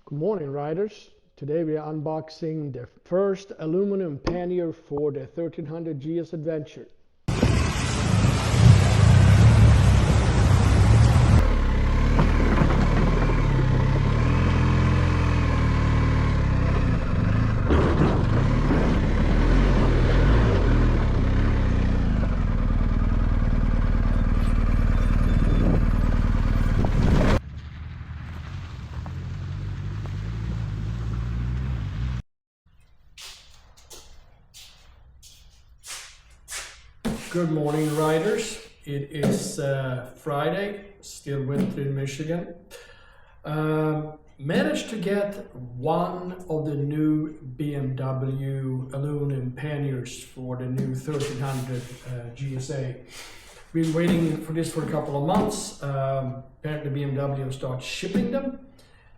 Good morning, riders. Today we are unboxing the first aluminum pannier for the 1300GS Adventure. Good morning, riders. It is Friday, still winter in Michigan. Managed to get one of the new BMW aluminum panniers for the new 1300 GSA. Been waiting for this for a couple of months. Apparently BMW starts shipping them,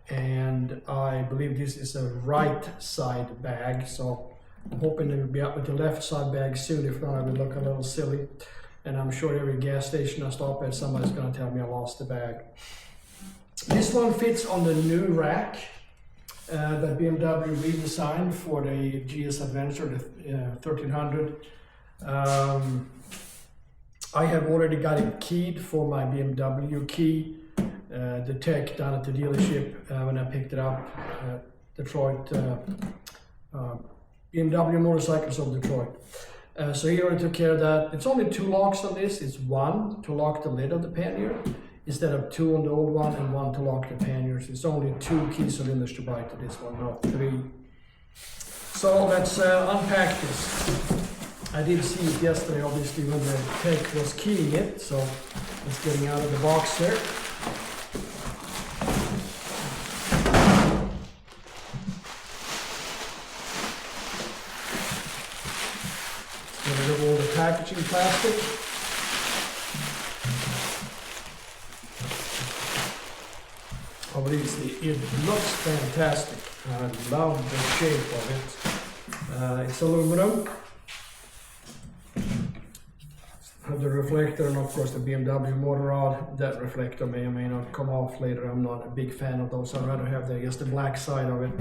and I believe this is a right side bag, so I'm hoping it will be up with the left side bag soon. If not, I will look a little silly. And I'm sure every gas station I stop at, somebody's going to tell me I lost the bag. This one fits on the new rack that BMW redesigned for the GS Adventure, the 1300. I have already got it keyed for my BMW key. The tech down at the dealership when I picked it up, Detroit. BMW Motorcycles of Detroit. So he already took care of that. It's only two locks on this. It's one to lock the lid of the pannier instead of two on the old one, and one to lock the panniers. It's only two key cylinders to buy to this one, not three. So let's unpack this. I did see it yesterday, obviously, when the tech was keying it. So it's getting out of the box here. Get rid of all the packaging plastic. Obviously, it looks fantastic. I love the shape of it. It's aluminum. Have the reflector, and of course the BMW motor rod. That reflector may or may not come off later. I'm not a big fan of those. I'd rather have the black side of it.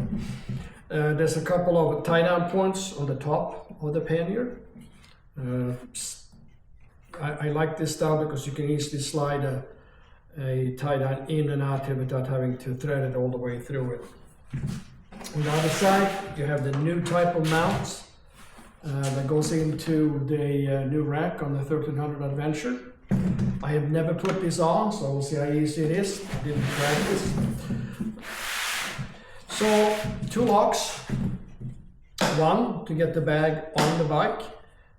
There's a couple of tie-down points on the top of the pannier. I like this style because you can easily slide a tie-down in and out here without having to thread it all the way through it. On the other side, you have the new type of mounts that goes into the new rack on the 1300 Adventure. I have never put this on, so we'll see how easy it is. I didn't practice. So, two locks. One to get the bag on the bike,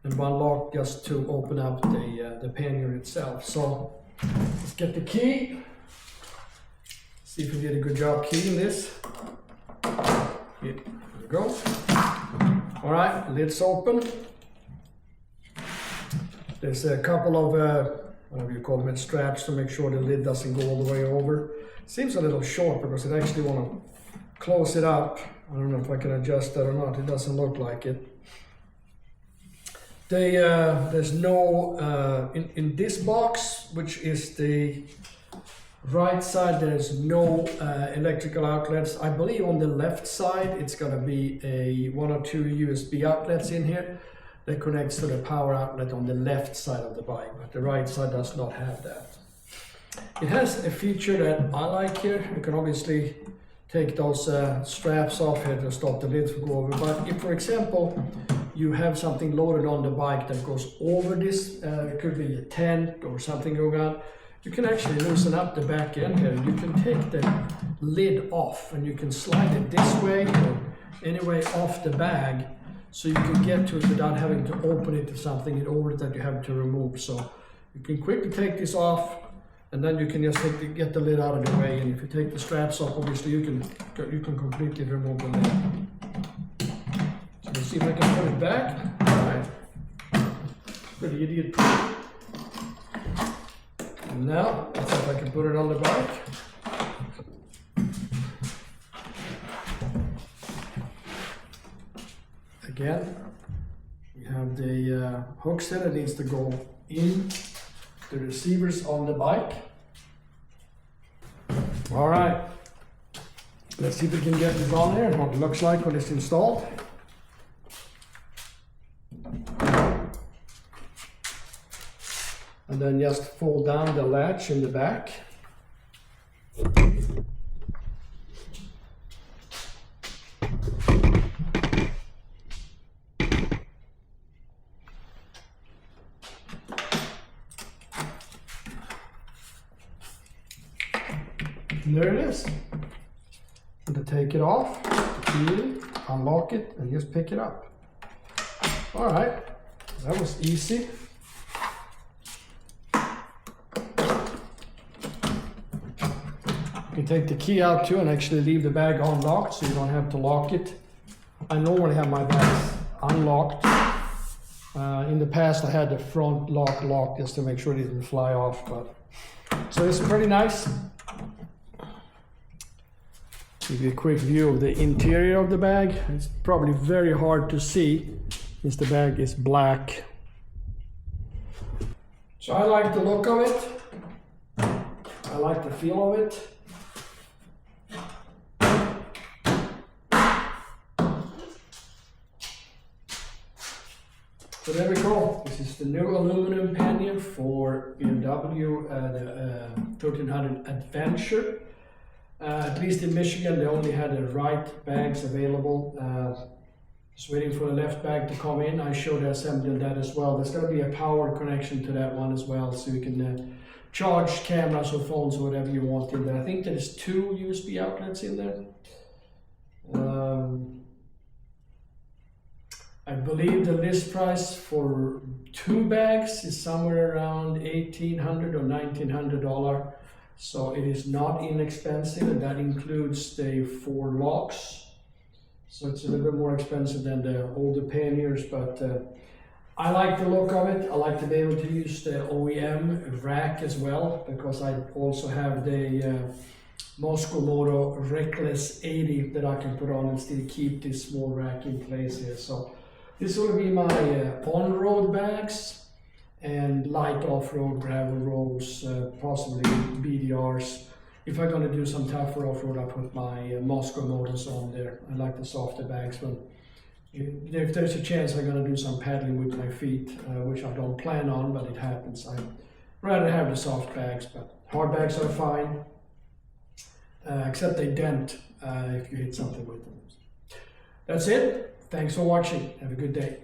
and one lock just to open up the pannier itself. So let's get the key. See if we did a good job keying this. Here we go. All right, lid's open. There's a couple of whatever you call them, straps to make sure the lid doesn't go all the way over. Seems a little short because it actually want to close it up. I don't know if I can adjust that or not. It doesn't look like it. There's no, in this box, which is the right side, there's no electrical outlets. I believe on the left side, it's going to be one or two USB outlets in here that connects to the power outlet on the left side of the bike, but the right side does not have that. It has a feature that I like here. You can obviously take those straps off here to stop the lid from going over. But if, for example, you have something loaded on the bike that goes over this, it could be a tent or something going on, you can actually loosen up the back end here. You can take the lid off and you can slide it this way or any way off the bag, so you can get to it without having to open it to something in order that you have to remove. So you can quickly take this off, and then you can just get the lid out of the way. And if you take the straps off, obviously you can completely remove the lid. So let's see if I can put it back. All right. Pretty idiot. And now let's see if I can put it on the bike. Again, we have the hook set that needs to go in the receivers on the bike. All right, Let's see if we can get it on there, what it looks like when it's installed. And then just fold down the latch in the back. And there it is. And to take it off, unlock it, and just pick it up. All right, that was easy. You can take the key out too and actually leave the bag unlocked so you don't have to lock it. I normally have my bags unlocked. In the past I had the front lock locked just to make sure it didn't fly off. But so it's pretty nice. Give you a quick view of the interior of the bag. It's probably very hard to see since the bag is black. So I like the look of it. I like the feel of it. So there we go. This is the new aluminum pannier for BMW the 1300 Adventure. At least in Michigan, they only had the right bags available. Just waiting for the left bag to come in. I showed the assembly of that as well. There's going to be a power connection to that one as well, so you can charge cameras or phones or whatever you want in there. I think there's 2 USB outlets in there. I believe the list price for 2 bags is somewhere around $1,800 or $1,900. So it is not inexpensive, and that includes the 4 locks. So it's a little bit more expensive than the older Panniers, but I like the look of it. I like to be able to use the OEM rack as well, because I also have the Moto Reckless 80 that I can put on and still keep this small rack in place here. So this will be my on-road bags and light off-road gravel roads, possibly BDRs. If I'm going to do some tougher off-road, I put my Moscow motors on there. I like the softer bags, but if there's a chance I'm going to do some paddling with my feet, which I don't plan on, but it happens. I'd rather have the soft bags, but hard bags are fine, except they dent if you hit something with them. That's it. Thanks for watching. Have a good day.